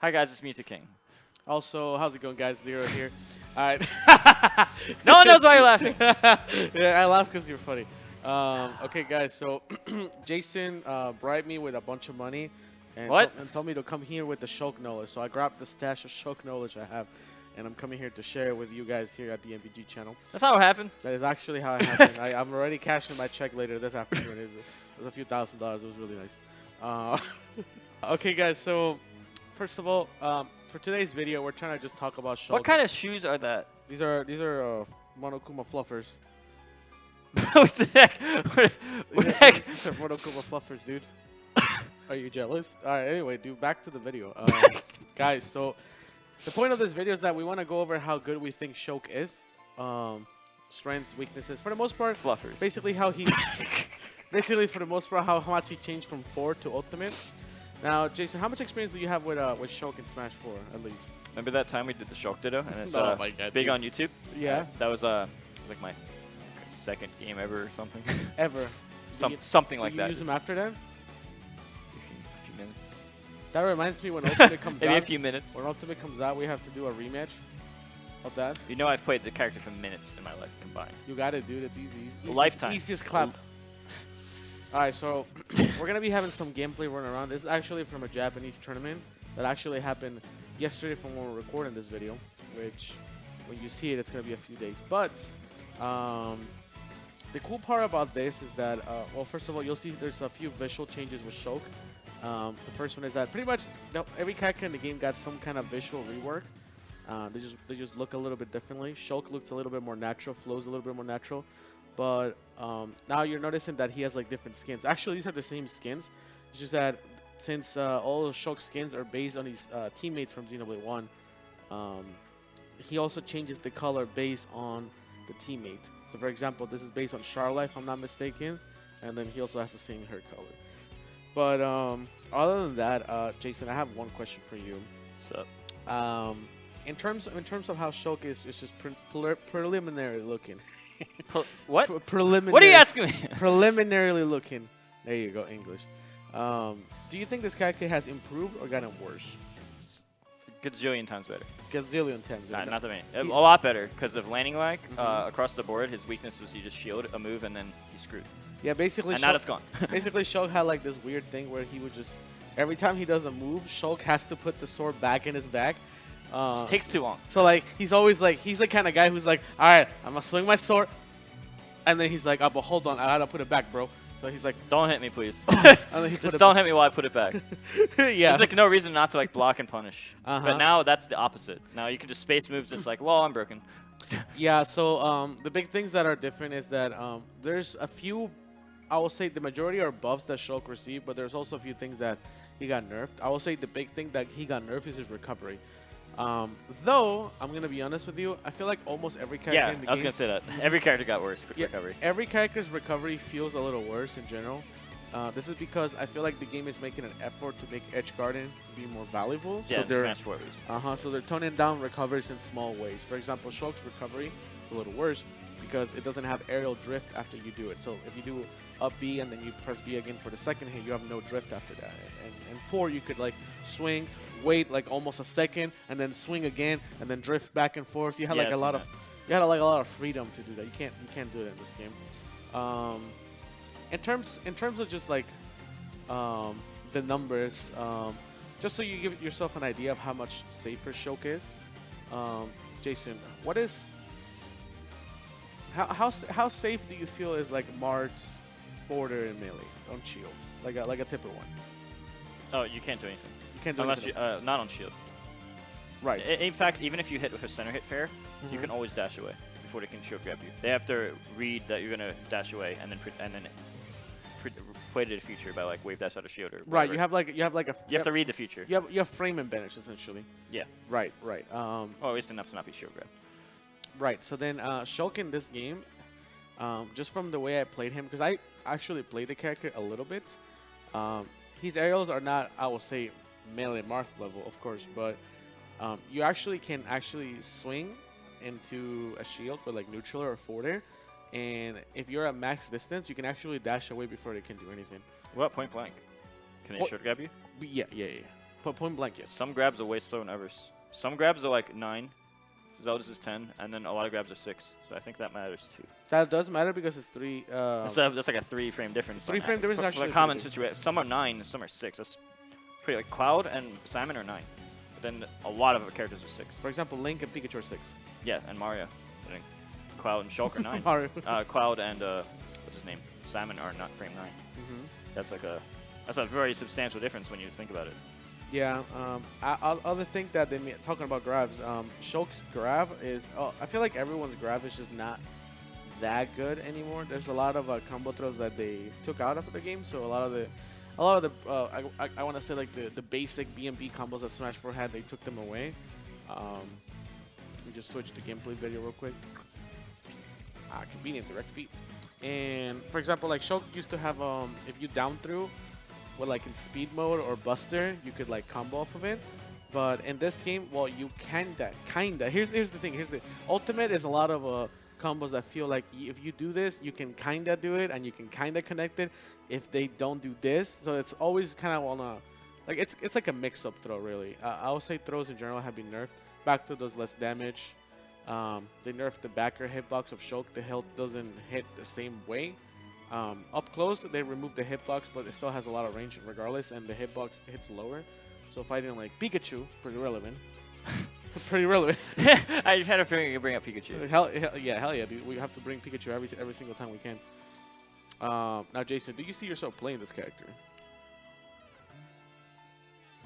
Hi guys, it's M2K. Also, how's it going, guys? Zero here. All right. No one knows why you're laughing. Yeah, I laughed because you're funny. Okay, guys. So Jason bribed me with a bunch of money and, and told me to come here with the Shulk knowledge. So I grabbed the stash of Shulk knowledge I have, and I'm coming here to share it with you guys here at the MVG channel. That's not what happened. That is actually how it happened. I'm already cashing my check later this afternoon. It was a few $1,000s. It was really nice. Okay, guys. So first of all, for today's video, we're trying to just talk about Shulk. What kind of shoes are that? These are Monokuma fluffers. What the heck? What the heck? These are Monokuma fluffers, dude. Are you jealous? All right. Anyway, dude, back to the video, guys. So the point of this video is that we want to go over how good we think Shulk is, strengths, weaknesses. For the most part, Fluffers. Basically, how he, for the most part, how much he changed from 4 to Ultimate. Now, Jason, how much experience do you have with Shulk in Smash 4, at least? Remember that time we did the Shulk Ditto, and it's Oh my God, big dude. on YouTube? Yeah. That was like my second game ever or something. Ever. Something like Did that. you use them after that? A few minutes. That reminds me when Ultimate comes out. Maybe a few minutes. When Ultimate comes out, we have to do a rematch of that. You know I've played the character for minutes in my life combined. You got it, dude. It's easy. Lifetime. Easiest clap. Alright, so we're going to be having some gameplay running around. This is actually from a Japanese tournament that actually happened yesterday from when we're recording this video, which when you see it, it's going to be a few days. But the cool part about this is that, well, first of all, you'll see there's a few visual changes with Shulk. The first one is that pretty much every character in the game got some kind of visual rework. They just look a little bit differently. Shulk looks a little bit more natural, flows a little bit more natural. But now you're noticing that he has like different skins. Actually, these are the same skins. It's just that since all of Shulk's skins are based on his teammates from Xenoblade 1, he also changes the color based on the teammate. So for example, this is based on Charlotte, if I'm not mistaken, and then he also has the same hair color. But other than that, Jason, I have one question for you. So, in terms of how Shulk is, it's just preliminary looking. what? Preliminary. What are you asking me? Preliminarily looking. There you go, English. Do you think this character has improved or gotten worse? Gazillion times better. Gazillion times. Not that many. A lot better because of landing lag. Across the board, his weakness was you just shield a move and then he's screwed. Yeah, basically. And now it's gone. Basically, Shulk had like this weird thing where he would just every time he does a move, Shulk has to put the sword back in his bag. It takes too long. So like he's always like he's the kind of guy who's like, all right, I'm gonna swing my sword, and then he's like, oh, but hold on, I gotta put it back, bro. So he's like, don't hit me, please. Just don't hit me while I put it back. Yeah. There's like no reason not to like block and punish. But now that's the opposite. Now you can just space moves. It's like, well, I'm broken. Yeah. So the big things that are different is that there's a few. I will say the majority are buffs that Shulk received, but there's also a few things that he got nerfed. I will say the big thing that he got nerfed is his recovery. Though, I'm going to be honest with you, I feel like almost every character in the game... I was going to say that. Every character got worse recovery. Every character's recovery feels a little worse in general. This is because I feel like the game is making an effort to make edge guarding be more valuable. Yeah, so they're, Smash 4 at least. So they're toning down recoveries in small ways. For example, Shulk's recovery is a little worse because it doesn't have aerial drift after you do it. So if you do up B and then you press B again for the second hit, you have no drift after that. And 4, you could like swing, wait like almost a second, and then swing again, and then drift back and forth. You had like a lot of freedom to do that. You can't do it in this game. In terms of just like the numbers, just so you give yourself an idea of how much safer Shulk is, Jason, what is how safe do you feel is like Mart's forwarder and melee on shield, like a tipper one? Oh, you can't do anything. You can't do unless anything. you not on shield. Right. In fact, even if you hit with a center hit fair, you can always dash away before they can shield grab you. They have to read that you're gonna dash away and then play to the future by like wave dash out of shield or whatever. Right. You have to read the future. You have frame advantage essentially. Yeah. Right. Well, at least enough to not be shield grab. Right. So then Shulk in this game, just from the way I played him, because I actually played the character a little bit. His aerials are not, I will say, melee Marth level, of course, but you actually can swing into a shield with like neutral or forwarder, and if you're at max distance, you can actually dash away before they can do anything. What point blank? Can they shield grab you? Yeah. Point blank, yes. Some grabs are way slower than others. Some grabs are like 9. Zelda's is 10, and then a lot of grabs are 6. So I think that matters too. That does matter because it's 3. That's like a 3-frame difference. 3-frame difference for actually. a common situation. Some are 9, some are 6. That's pretty like Cloud and Simon are 9. But then a lot of characters are 6. For example, Link and Pikachu are 6. Yeah, and Mario. I think Cloud and Shulk are 9. Mario. Cloud and what's his name? Simon are not frame 9. That's a very substantial difference when you think about it. Yeah, I other think that talking about grabs, Shulk's grab is, I feel like everyone's grab is just not that good anymore. There's a lot of combo throws that they took out of the game, so a lot of the I want to say like the basic B&B combos that Sm4sh had, they took them away. We just switched the gameplay video real quick. Convenient direct feed. And for example, like Shulk used to have if you down through, well, like in speed mode or buster, you could like combo off of it. But in this game, well, you kinda. Here's the thing. Here's the ultimate is a lot of combos that feel like if you do this, you can kinda do it and you can kinda connect it. If they don't do this, so it's always kind of on a, like it's like a mix-up throw really. I would say throws in general have been nerfed. Back throw does less damage. They nerfed the backer hitbox of Shulk. The health doesn't hit the same way. Up close, they removed the hitbox, but it still has a lot of range regardless, and the hitbox hits lower. So fighting like Pikachu, pretty relevant. Pretty relevant. I just had a feeling you could bring up Pikachu. Hell yeah, dude. We have to bring Pikachu every single time we can. Now, Jason, do you see yourself playing this character?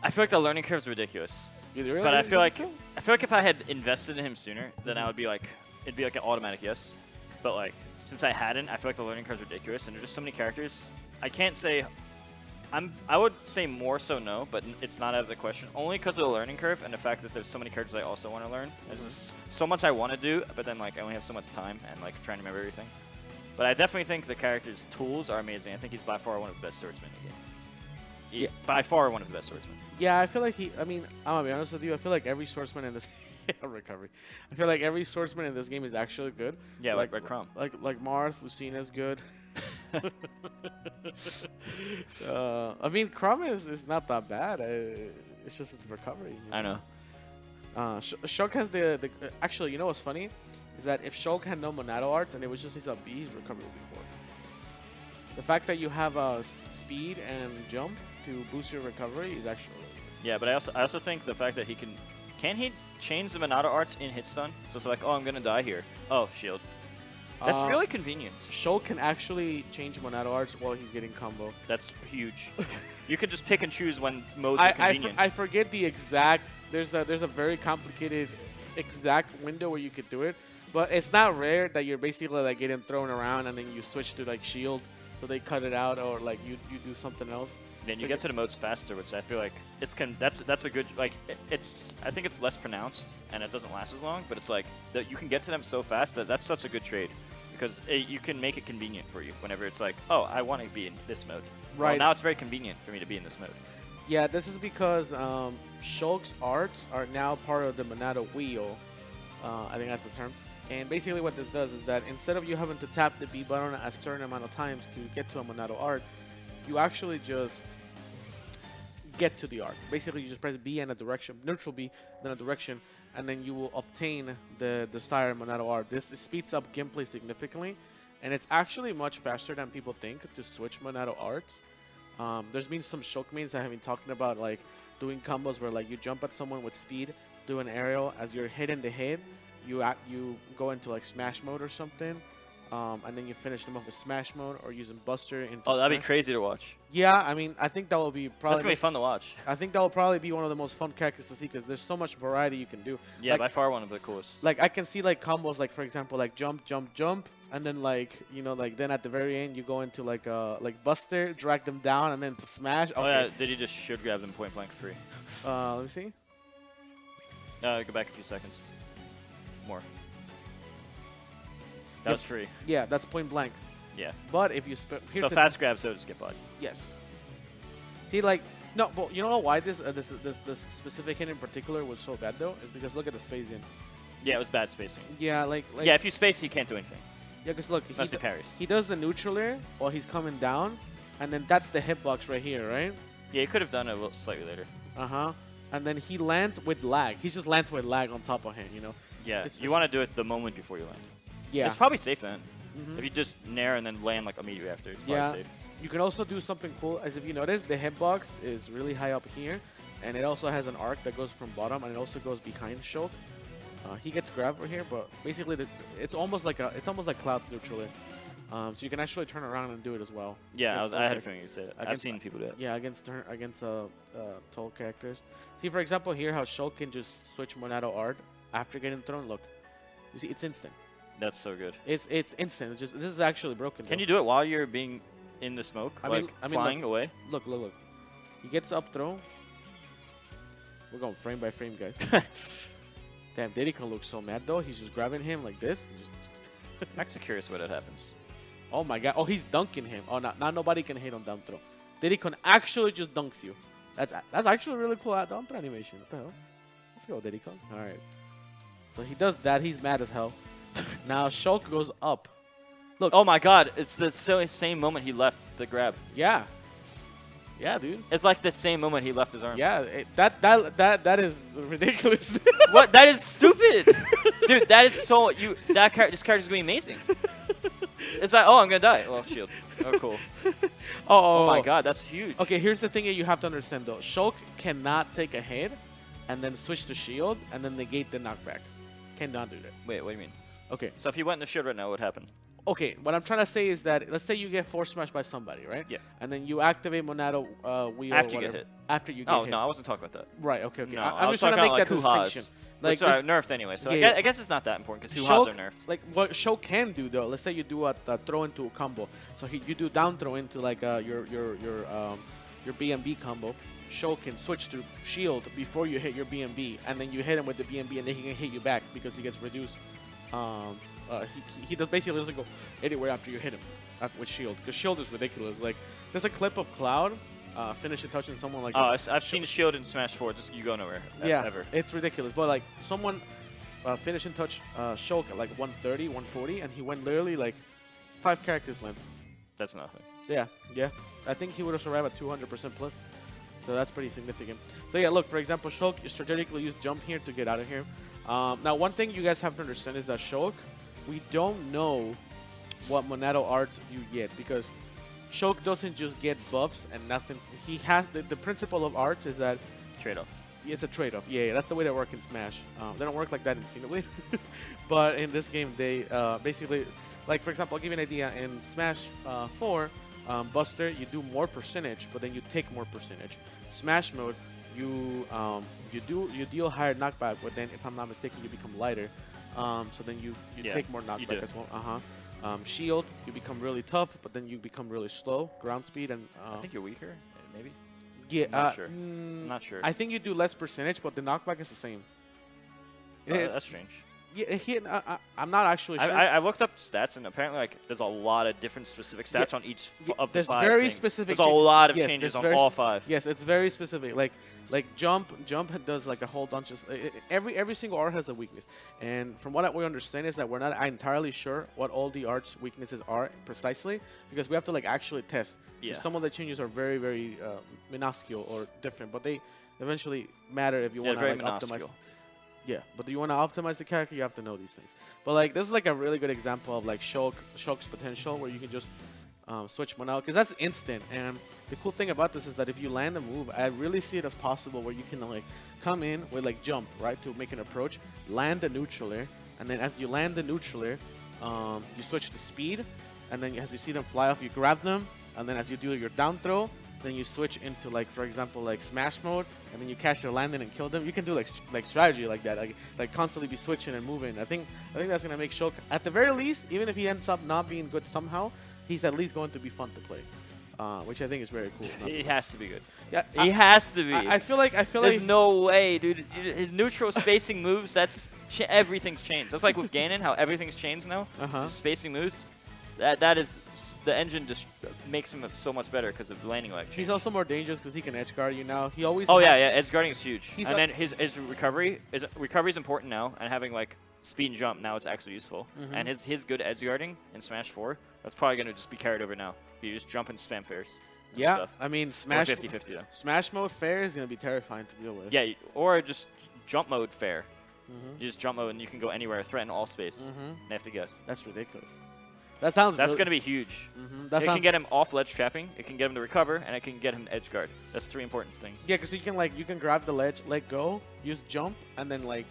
I feel like the learning curve is ridiculous. Really? But I feel like if I had invested in him sooner, then I would be like, it'd be like an automatic yes. But like, since I hadn't, I feel like the learning curve is ridiculous, and there's just so many characters. I can't say, I would say more so no, but it's not out of the question. Only because of the learning curve and the fact that there's so many characters I also want to learn. There's just so much I want to do, but then like I only have so much time and like trying to remember everything. But I definitely think the character's tools are amazing. I think he's by far one of the best swordsmen in the game. Yeah, by far one of the best swordsmen. Yeah, I feel like I mean, I'm gonna be honest with you. I feel like every swordsman in this recovery. I feel like every swordsman in this game is actually good. Yeah, like Crom. Like Marth, Lucina's good. I mean, Crom is not that bad. It's just its recovery. I know. Shulk has the actually, you know what's funny? Is that if Shulk had no Monado arts and it was just his up B, his recovery would be poor. The fact that you have speed and jump to boost your recovery is actually really good. Yeah, but I also think the fact that he can he change the Monado arts in hit stun? So it's like, oh, I'm gonna die here. Oh, shield. That's really convenient. Shulk can actually change Monado arts while he's getting combo. That's huge. You can just pick and choose when modes are convenient. I forget the exact. There's a very complicated exact window where you could do it, but it's not rare that you're basically like getting thrown around and then you switch to like shield, so they cut it out, or like you do something else. Then you get to the modes faster, which I feel like that's a good, like I think it's less pronounced and it doesn't last as long, but it's like that you can get to them so fast that's such a good trade, because you can make it convenient for you whenever it's like, oh, I want to be in this mode. Right. Well, now it's very convenient for me to be in this mode. Yeah, this is because Shulk's arts are now part of the Monado Wheel. I think that's the term. And basically what this does is that instead of you having to tap the B button a certain amount of times to get to a Monado art, you actually just get to the art. Basically, you just press B and a direction, neutral B, then a direction, and then you will obtain the desired Monado art. This speeds up gameplay significantly, and it's actually much faster than people think to switch Monado arts. There's been some Shulk mains that have been talking about like doing combos where like you jump at someone with speed, do an aerial, as you're hitting the hit, you go into like smash mode or something, and then you finish them off with smash mode or using buster into Oh, that'd smash. be crazy to watch. Yeah, I mean, I think that will be probably. That's gonna be fun to watch. I think that will probably be one of the most fun characters to see because there's so much variety you can do. Yeah, like, by far one of the coolest. Like I can see like combos like, for example, like jump, jump, jump, and then like, you know, like then at the very end you go into like buster, drag them down, and then to smash. Okay. Oh yeah, did you just should grab them point blank free? Let me see. Go back a few seconds. More. That was free. Yeah, that's point blank. Yeah. But if you so fast grab, so just get bodied. Yes. See, like, no, but you know why this specific hit in particular was so bad though? Is because look at the spacing. Yeah, it was bad spacing. Yeah, like yeah, if you space, he can't do anything. Yeah, because look, Unless parries. He does the neutral air while he's coming down, and then that's the hitbox right here, right? Yeah, he could have done it a little slightly later. And then he lands with lag. He just lands with lag on top of him, you know? Yeah, It's you want to do it the moment before you land. Yeah. It's probably safe then. If you just nair and then land like immediately after, it's probably safe. You can also do something cool, as if you notice, the hitbox is really high up here, and it also has an arc that goes from bottom, and it also goes behind Shulk. He gets grabbed over here, but basically it's almost like cloud neutrally. So you can actually turn around and do it as well. Yeah, I had a feeling you'd say that. I've seen people do it. Yeah, against tall characters. See, for example, here how Shulk can just switch Monado art after getting thrown. Look, you see, it's instant. That's so good. It's instant. It's just this is actually broken. Can you do it while you're being in the smoke, flying away? Look. He gets up throw. We're going frame by frame, guys. Damn, Diddycon looks so mad though. He's just grabbing him like this. I'm actually curious why that happens. Oh my god. Oh, he's dunking him. Oh, now nobody can hit on down throw. Diddycon actually just dunks you. That's actually a really cool down throw animation. What the hell? Let's go, Diddycon. All right. So he does that. He's mad as hell. Now Shulk goes up. Look. Oh my god, it's the same moment he left the grab. Yeah. Yeah, dude. It's like the same moment he left his arms. Yeah, that is ridiculous. What? That is stupid, dude. That is so this character's gonna be amazing. It's like, oh, I'm gonna die. Oh, shield. Oh, cool. Oh my god, that's huge. Okay, here's the thing that you have to understand though. Shulk cannot take a hit and then switch to shield and then negate the knockback. Cannot do that. Wait, what do you mean? Okay. So if he went in the shield right now, what would happen? Okay, what I'm trying to say is that let's say you get force smashed by somebody, right? Yeah. And then you activate Monado Wheel. After you get hit. After you get hit. Oh no, I wasn't talking about that. Right. Okay. No, I'm just trying to make that distinction. Like, sorry, nerfed anyway. So I guess it's not that important because Hoo-Ha's are nerfed. Like what Shulk can do though, let's say you do a throw into a combo. So you do down throw into like your BMB combo. Shulk can switch to shield before you hit your BMB, and then you hit him with the BMB, and then he can hit you back because he gets reduced. He basically doesn't go anywhere after you hit him with shield, because shield is ridiculous. Like there's a clip of Cloud finishing touching someone like. Oh, I've seen shield in Smash 4. Just you go nowhere. Yeah, ever. It's ridiculous. But like someone finishing touch Shulk at like 130, 140, and he went literally like 5 characters length. That's nothing. Yeah. I think he would have survived at 200% plus. So that's pretty significant. So yeah, look, for example, Shulk, you strategically use jump here to get out of here. Now, one thing you guys have to understand is that Shulk, we don't know what Monado arts you get, because Shulk doesn't just get buffs and nothing. He has the principle of arts is that trade-off. It's a trade-off. Yeah, that's the way they work in Smash. They don't work like that in Xenoblade, but in this game they basically, like for example, I'll give you an idea. In Smash 4, Buster, you do more percentage, but then you take more percentage. Smash mode, you deal higher knockback, but then if I'm not mistaken, you become lighter. So then you take more knockback as well. Shield, you become really tough, but then you become really slow. Ground speed and I think you're weaker, maybe. Yeah, not sure. Not sure. I think you do less percentage, but the knockback is the same. That's strange. Yeah, I'm not actually sure. I looked up stats, and apparently, like, there's a lot of different specific stats on each of the 5 There's very things. specific. There's a lot of changes on all 5. Yes, it's very specific. Like jump does like a whole bunch of every single art has a weakness, and from what we understand is that we're not entirely sure what all the art's weaknesses are precisely, because we have to like actually test. Yeah. Some of the changes are very minuscule or different, but they eventually matter if you want to like optimize. Yeah, but do you want to optimize the character, you have to know these things. But like this is like a really good example of like Shulk's potential, where you can just switch Monado, because that's instant. And the cool thing about this is that if you land a move, I really see it as possible where you can like come in with like jump, right, to make an approach, land the neutral-air, and then as you land the neutral-air, you switch to speed, and then as you see them fly off, you grab them, and then as you do your down throw, then you switch into like, for example, like smash mode, and then you catch their landing and kill them. You can do like strategy like that, like constantly be switching and moving. I think that's gonna make Shulk, at the very least, even if he ends up not being good somehow, he's at least going to be fun to play, which I think is very cool. He has to be good. Yeah, he has to be. I feel like there's no way, dude. His neutral spacing moves. Everything's changed. That's like with Ganon, how everything's changed now. So spacing moves. That is the engine just makes him so much better because of the landing lag change. He's also more dangerous because he can edge guard you now. He always. Oh yeah, edge guarding is huge. And then his recovery is important now, and having like speed and jump now it's actually useful. And his good edge guarding in Smash 4, that's probably gonna just be carried over now. You just jump and spam fairs. Yeah, stuff. I mean, Or Smash 50-50 though. Smash mode fair is gonna be terrifying to deal with. Yeah, or just jump mode fair. Mm-hmm. You just jump mode and you can go anywhere, threaten all space. Mm-hmm. And they have to guess. That's ridiculous. That sounds. That's really, going to be huge. Mm-hmm. It can get him off ledge trapping, it can get him to recover, and it can get him to edge guard. That's 3 important things. Yeah, because you can grab the ledge, let go, use jump, and then like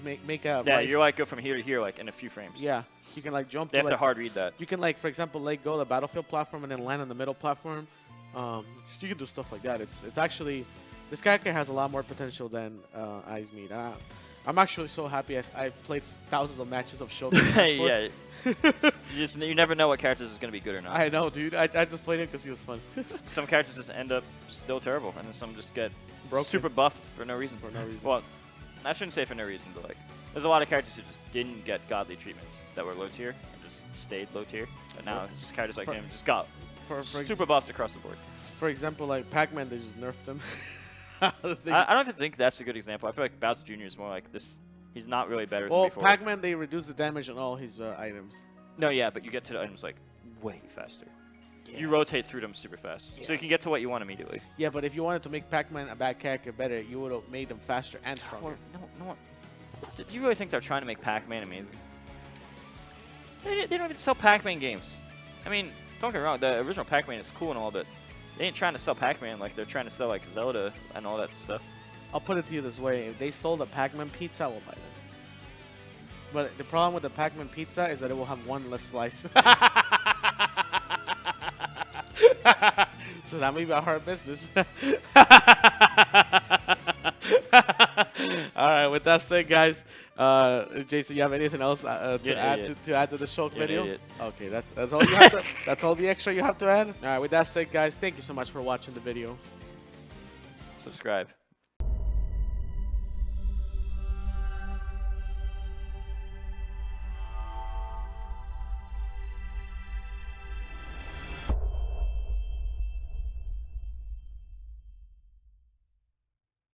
make a. Yeah, rise. you're like go from here to here like in a few frames. Yeah, you can like jump. They have to like, hard read that. You can like, for example, let go the battlefield platform and then land on the middle platform. You can do stuff like that. It's actually, this character has a lot more potential than Eyes Meet. I'm actually so happy. I've played thousands of matches of Shulk. Yeah. you never know what characters is going to be good or not. I know, dude. I just played it because he was fun. Some characters just end up still terrible, and then some just get Broken. super buffed for no reason. For no reason. Well, I shouldn't say for no reason, but like, there's a lot of characters who just didn't get godly treatment that were low tier and just stayed low tier. But now just characters like him just got super buffs across the board. For example, like Pac-Man, they just nerfed him. I don't even think that's a good example. I feel like Bowser Jr. is more like this. He's not really better than before. Pac-Man, they reduce the damage on all his items. No, yeah, but you get to the items like way faster. Yeah. You rotate through them super fast, Yeah. so you can get to what you want immediately. Yeah, but if you wanted to make Pac-Man a bad character better, you would have made them faster and stronger. No. Do you really think they're trying to make Pac-Man amazing? They don't even sell Pac-Man games. I mean, don't get me wrong, the original Pac-Man is cool and all, but they ain't trying to sell Pac-Man like they're trying to sell like Zelda and all that stuff. I'll put it to you this way: if they sold a Pac-Man pizza, I will buy them. But the problem with the Pac-Man pizza is that it will have one less slice. So that may be a hard business. All right, with that said, guys, Jason, you have anything else to add to the Shulk video? Idiot. Okay, that's all you have to. That's all the extra you have to add. All right, with that said, guys, thank you so much for watching the video. Subscribe.